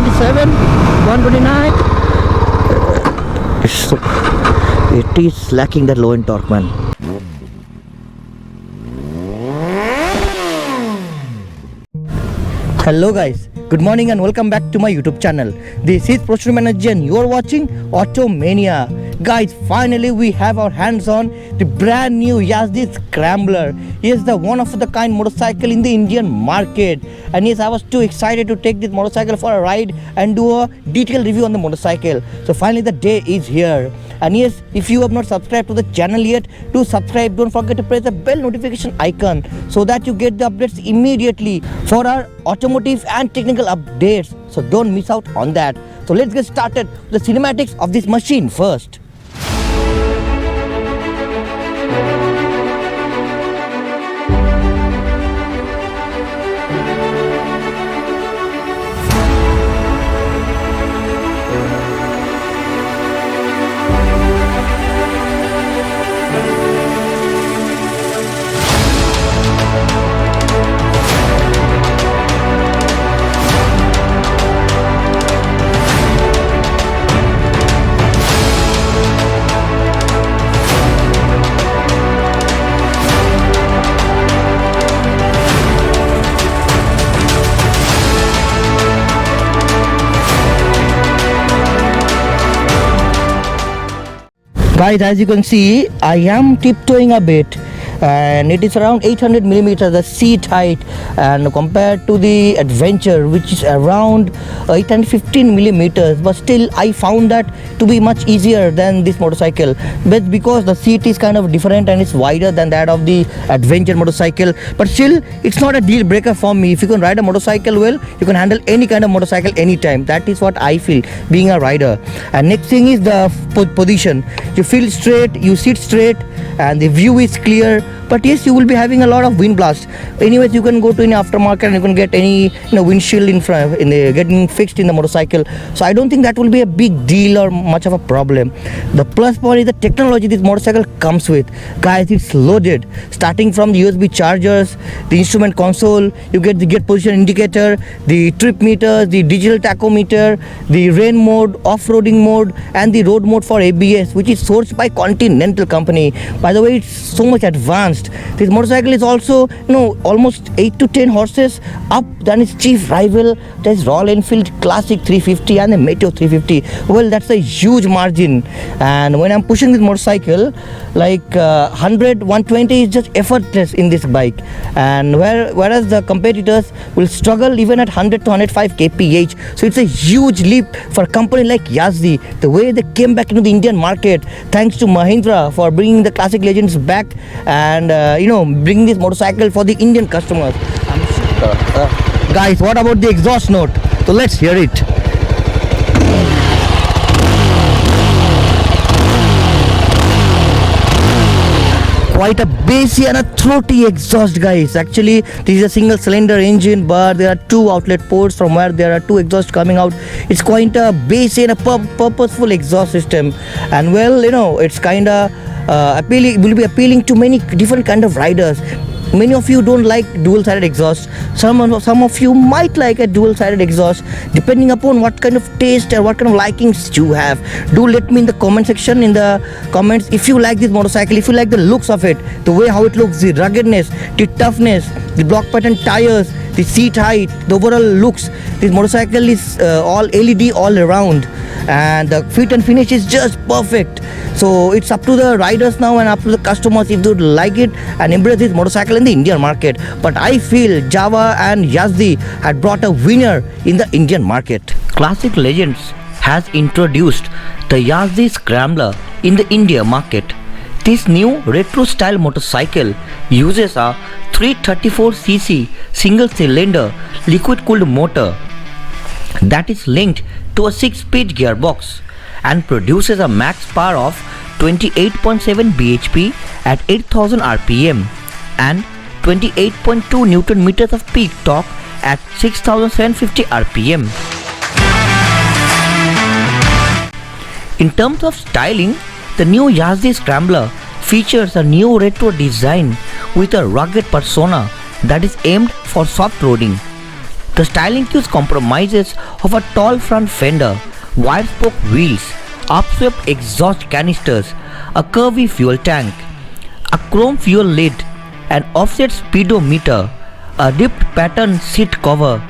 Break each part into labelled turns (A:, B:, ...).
A: 127, 129. It is lacking that low end torque, man. Hello guys, good morning and welcome back to my YouTube channel. This is Production Manager and you are watching Automania. Guys, finally we have our hands on the brand new Yezdi Scrambler. Yes, the one of the kind motorcycle in the Indian market. And yes, I was too excited to take this motorcycle for a ride and do a detailed review on the motorcycle. So finally the day is here. And yes, if you have not subscribed to the channel yet, do subscribe. Don't forget to press the bell notification icon so that you get the updates immediately for our automotive and technical updates. So don't miss out on that. So let's get started with the cinematics of this machine first. Guys, as you can see, I am tiptoeing a bit and it is around 800 millimeters the seat height, and compared to the Adventure which is around 815 millimeters, but still I found that to be much easier than this motorcycle, but because the seat is kind of different and it's wider than that of the Adventure motorcycle. But still it's not a deal breaker for me. If you can ride a motorcycle well, you can handle any kind of motorcycle anytime. That is what I feel being a rider. And next thing is the position. You feel straight, you sit straight, and the view is clear. But yes, you will be having a lot of wind blast. Anyways, you can go to any aftermarket and you can get any windshield in front, getting fixed in the motorcycle. So I don't think that will be a big deal or much of a problem. The plus point is the technology this motorcycle comes with. Guys, it's loaded. Starting from the USB chargers, the instrument console, you get the gear position indicator, the trip meter, the digital tachometer, the rain mode, off-roading mode, and the road mode for ABS, which is sourced by Continental company. By the way, it's so much advanced. This motorcycle is also almost 8 to 10 horses up than its chief rival, that is Royal Enfield Classic 350 and the Meteor 350. Well, that's a huge margin. And when I'm pushing this motorcycle, like 100, 120 is just effortless in this bike. And whereas the competitors will struggle even at 100 to 105 kph. So it's a huge leap for a company like Yezdi. The way they came back into the Indian market, thanks to Mahindra for bringing the classic legends back and bring this motorcycle for the Indian customers. Guys, what about the exhaust note? So let's hear it. Quite a bassy and a throaty exhaust, guys. Actually, this is a single cylinder engine, but there are two outlet ports from where there are two exhausts coming out. It's quite a bassy and a purposeful exhaust system. And well, it's kind of will be appealing to many different kind of riders. Many of you don't like dual-sided exhaust. Some of you might like a dual-sided exhaust, depending upon what kind of taste or what kind of likings you have. Do let me in the comment section, in the comments, if you like this motorcycle, if you like the looks of it, the way how it looks, the ruggedness, the toughness, the block pattern tires, the seat height, the overall looks. This motorcycle is all LED all around, and the fit and finish is just perfect. So it's up to the riders now and up to the customers if they would like it and embrace this motorcycle in the Indian market. But I feel Jawa and Yezdi had brought a winner in the Indian market. Classic Legends has introduced the Yezdi Scrambler in the India market. This new retro style motorcycle uses a 334cc single cylinder liquid cooled motor that is linked to a 6-speed gearbox and produces a max power of 28.7 bhp at 8000 rpm and 28.2 Newton meters of peak torque at 6750 rpm. In terms of styling, the new Yezdi Scrambler features a new retro design with a rugged persona that is aimed for soft roading. The styling cues compromises of a tall front fender, wide spoke wheels, upswept exhaust canisters, a curvy fuel tank, a chrome fuel lid, an offset speedometer, a ripped pattern seat cover,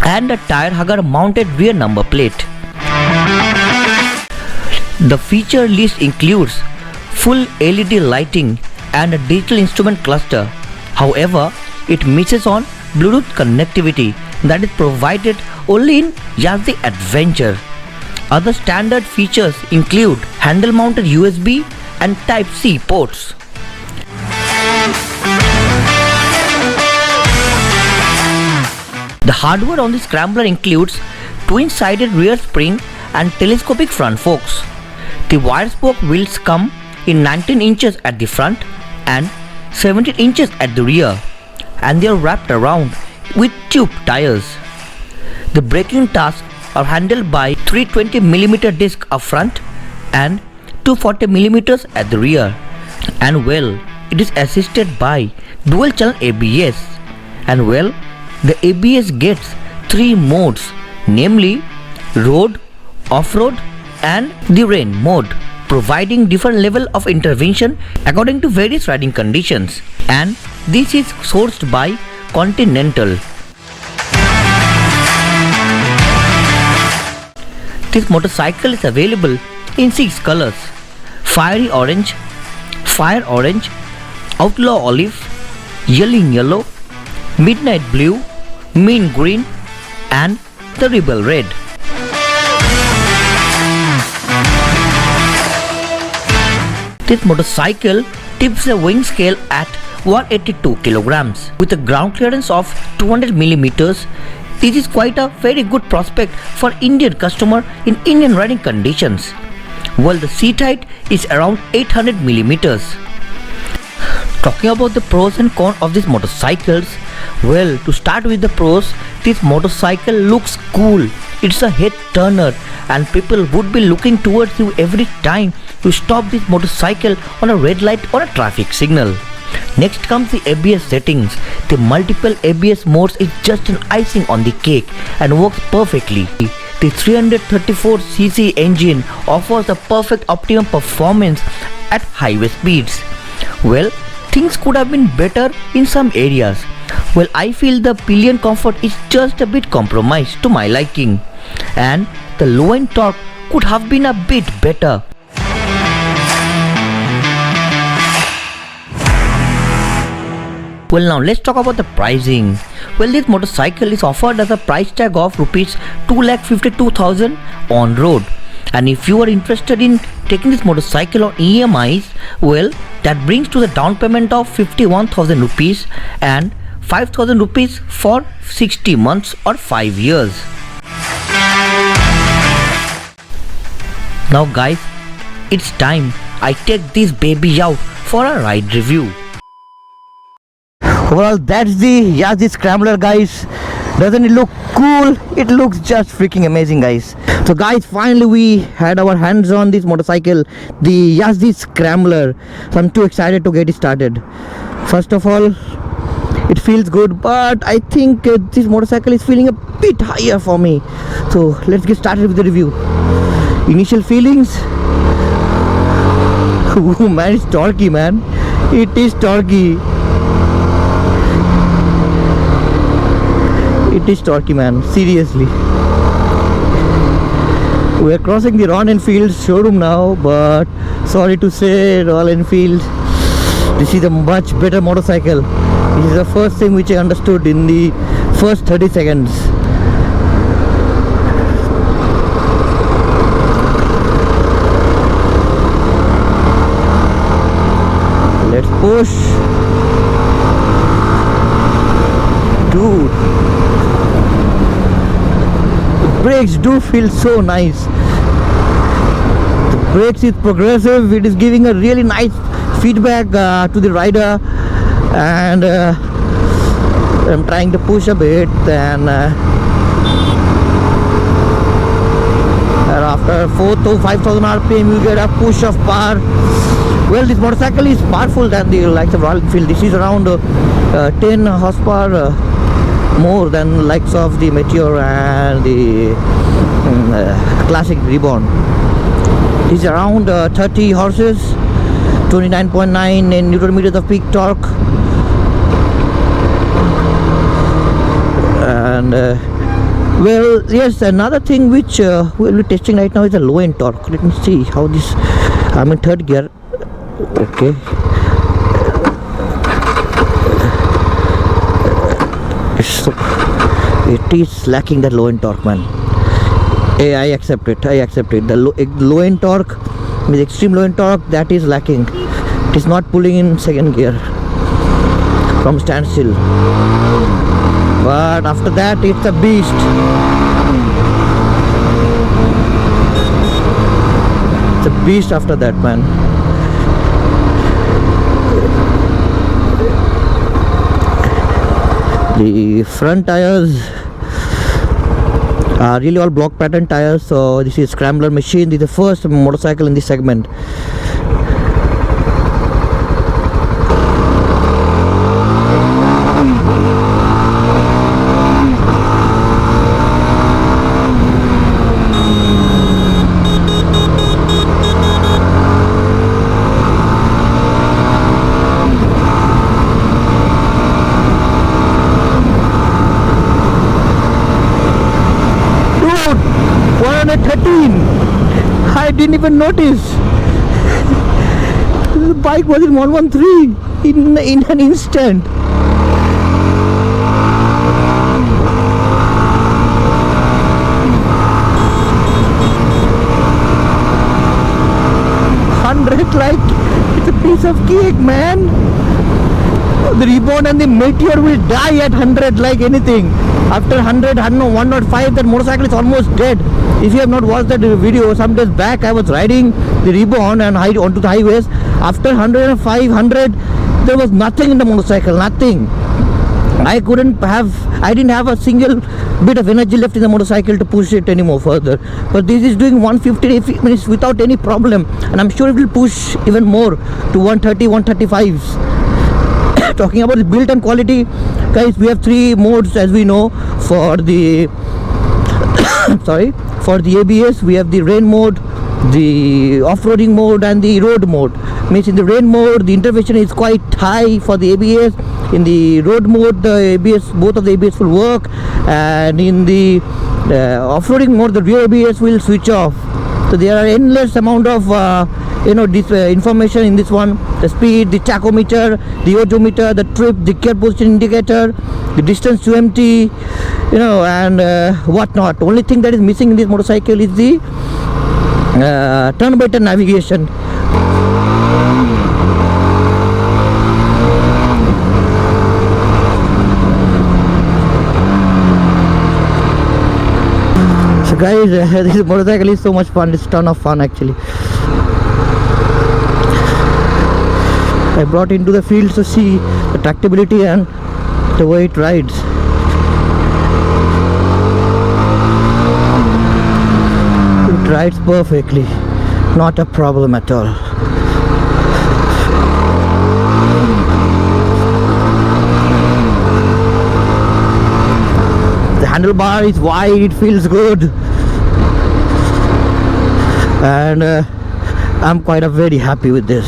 A: and a tire hugger mounted rear number plate. The feature list includes full LED lighting and a digital instrument cluster. However, it misses on Bluetooth connectivity that is provided only in Yezdi Adventure. Other standard features include handle mounted USB and Type-C ports. The hardware on the Scrambler includes twin-sided rear spring and telescopic front forks. The wide spoke wheels come in 19 inches at the front and 17 inches at the rear, and they are wrapped around with tube tires. The braking tasks are handled by 320mm disc up front and 240mm at the rear, and well, it is assisted by dual channel ABS, and well, the ABS gets 3 modes, namely road, off-road and the rain mode, providing different level of intervention according to various riding conditions, and this is sourced by Continental. This motorcycle is available in 6 colors: fiery orange, fire orange, outlaw olive, yelling yellow, midnight blue, mint green and the rebel red. This motorcycle tips the weighing scale at 182 kilograms with a ground clearance of 200 millimeters. This is quite a very good prospect for Indian customer in Indian riding conditions. Well, the seat height is around 800 millimeters. Talking about the pros and cons of these motorcycles, well, to start with the pros, this motorcycle looks cool. It's a head turner and people would be looking towards you every time you stop this motorcycle on a red light or a traffic signal. Next comes the ABS settings. The multiple ABS modes is just an icing on the cake and works perfectly. The 334cc engine offers a perfect optimum performance at highway speeds. Well, things could have been better in some areas. Well, I feel the pillion comfort is just a bit compromised to my liking, and the low end torque could have been a bit better. Well, now let's talk about the pricing. Well, this motorcycle is offered as a price tag of rupees 2,52,000 on road, and if you are interested in taking this motorcycle on EMIs, well, that brings to the down payment of 51,000 rupees and 5,000 rupees for 60 months or 5 years. Now guys, it's time I take this baby out for a ride review. Well, that's the Yezdi Scrambler, guys. Doesn't it look cool? It looks just freaking amazing, guys. So guys, finally we had our hands on this motorcycle, the Yezdi Scrambler. So I'm too excited to get it started. First of all, it feels good, but I think this motorcycle is feeling a bit higher for me. So let's get started with the review. Initial feelings. Oh man, it's torquey, man. It is torquey. It is torquey, man. Seriously. We are crossing the Royal Enfield showroom now, but sorry to say, Royal Enfield, this is a much better motorcycle. This is the first thing which I understood in the first 30 seconds. Let's push. Dude, the brakes do feel so nice. The brakes is progressive. It is giving a really nice feedback to the rider, and I'm trying to push a bit, and after 4,000 to 5,000 RPM you get a push of power. Well, this motorcycle is powerful than the likes of Royal Enfield. This is around 10 horsepower more than likes of the Meteor and the Classic Reborn. It's around 30 horses, 29.9 in Newton meters of peak torque, and well, yes, another thing which we'll be testing right now is the low end torque. Let me see how this. I'm in third gear. Okay. So it is lacking that low end torque, man. Hey, I accept it. The low end torque, with extreme low end torque, that is lacking. It is not pulling in second gear from standstill. But after that, it's a beast. It's a beast after that, man. The front tires are really all block pattern tires. So this is Scrambler machine. This is the first motorcycle in this segment. I didn't even notice. The bike was in 113 in an instant. Like it's a piece of cake, man. The Reborn and the Meteor will die at 100 like anything. After 100, 105, that motorcycle is almost dead. If you have not watched that video, some days back I was riding the Reborn and onto the highways. After 105, 100, there was nothing in the motorcycle, nothing. I didn't have a single bit of energy left in the motorcycle to push it anymore further. But this is doing 150 minutes without any problem, and I'm sure it will push even more to 130, 135s. Talking about the build and quality, guys, we have 3 modes as we know for the for the ABS. We have the rain mode, the off-roading mode, and the road mode. Means in the rain mode, the intervention is quite high for the ABS. In the road mode, the ABS, both of the ABS will work, and in the off-roading mode, the rear ABS will switch off. So there are endless amount of this information in this one: the speed, the tachometer, the odometer, the trip, the gear position indicator, the distance to empty, and whatnot. Only thing that is missing in this motorcycle is the turn-by-turn navigation. So guys, this motorcycle is so much fun. It's a ton of fun actually. I brought into the field to see the tractability and the way it rides. It rides perfectly, not a problem at all. The handlebar is wide, it feels good, and I'm quite very happy with this.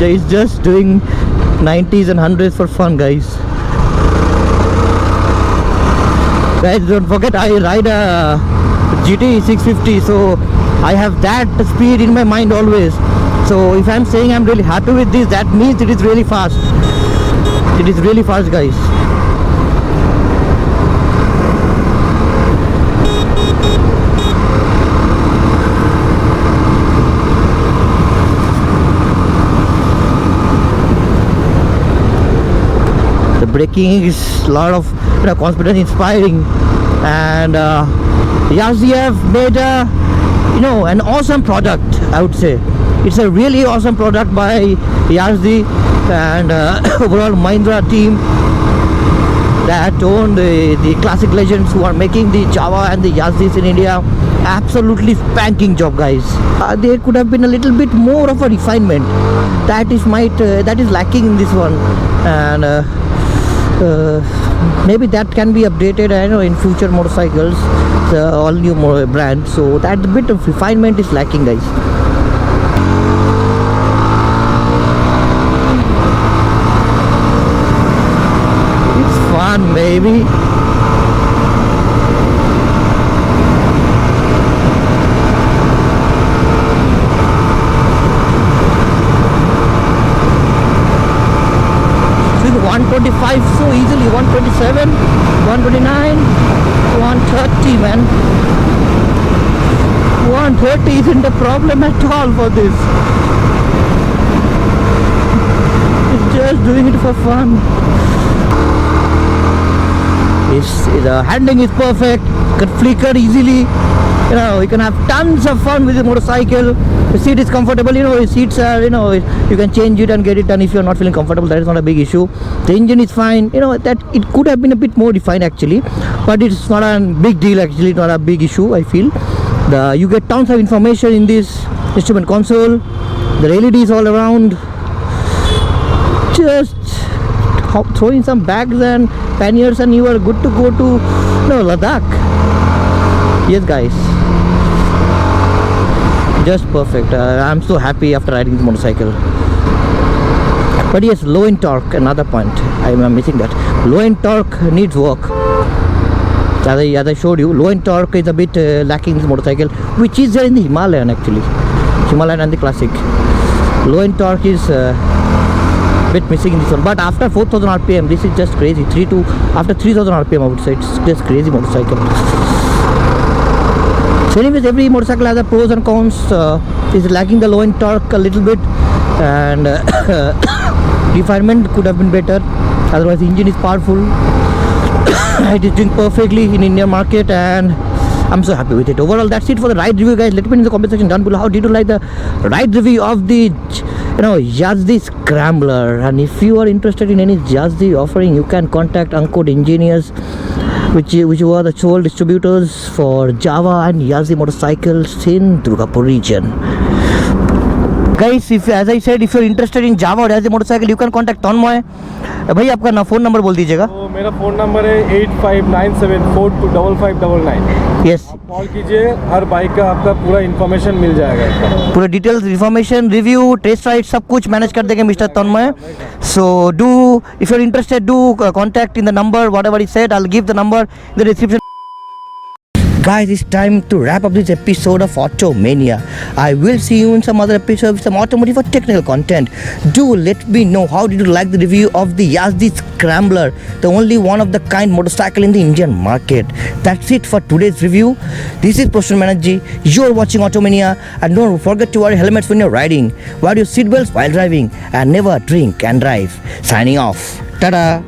A: Is just doing 90s and 100s for fun, guys. Guys, don't forget I ride a GT 650, so I have that speed in my mind always. So if I'm saying I'm really happy with this, that means it is really fast. It is really fast, guys. The braking is a lot of confidence inspiring, and Yezdi have made an awesome product, I would say. It's a really awesome product by Yezdi and overall Mahindra team that own the classic legends who are making the Java and the Yezdis in India. Absolutely spanking job, guys. There could have been a little bit more of a refinement that is lacking in this one, and maybe that can be updated, I know, in future motorcycles, all new brands. So that bit of refinement is lacking, guys. It's fun, baby. So 125 so easily, 127, 129, 130, man. 130 isn't a problem at all for this. It's just doing it for fun. The handling is perfect, can flicker easily. You know, you can have tons of fun with the motorcycle. The seat is comfortable, you know, the seats are, you know, you can change it and get it done if you're not feeling comfortable. That is not a big issue. The engine is fine, you know, that it could have been a bit more refined actually, but it's not a big deal actually, not a big issue, I feel. You get tons of information in this instrument console, the LEDs all around. Just throw in some bags and panniers and you are good to go to, you know, Ladakh. Yes, guys, just perfect. I'm so happy after riding this motorcycle. But yes, low in torque, another point. I'm missing that. Low in torque needs work. As I showed you, low in torque is a bit lacking in this motorcycle, which is there in the Himalayan actually. Himalayan and the Classic. Low in torque is bit missing in this one. But after 4000 RPM, this is just crazy. After 3000 RPM, I would say it's just crazy motorcycle. So anyways, every motorcycle has a pros and cons. Is lacking the low in torque a little bit, and refinement could have been better. Otherwise, the engine is powerful. It is doing perfectly in Indian market, and I'm so happy with it. Overall, that's it for the ride review, guys. Let me know in the comment section down below, how did you like the ride review of the, you know, Yezdi Scrambler. And if you are interested in any Yezdi offering, you can contact Ankur ENgineers, which were the sole distributors for Java and Yezdi motorcycles in Durgapur region. Guys, as I said, if you're interested in Java or Yezdi motorcycle, you can contact Tanmoy. भाई आपका phone number बोल दीजिएगा.
B: तो मेरा phone number है 8597425599.
A: Yes,
B: call कीजिए, हर bike का आपका पूरा इन्फॉर्मेशन मिल जाएगा.
A: पूरा details, information, review, test ride सब कुछ मैनेज कर देंगे mister Tanmay. So if you're interested, do contact in the number whatever he said. I'll give the number in the description. Guys, it's time to wrap up this episode of Automania. I will see you in some other episode with some automotive or technical content. Do let me know how did you like the review of the Yezdi Scrambler, the only one of the kind motorcycle in the Indian market. That's it for today's review. This is Poonam Paswan. You're watching Automania, and don't forget to wear helmets when you're riding. Wear your seatbelts while driving, and never drink and drive. Signing off. Ta-da.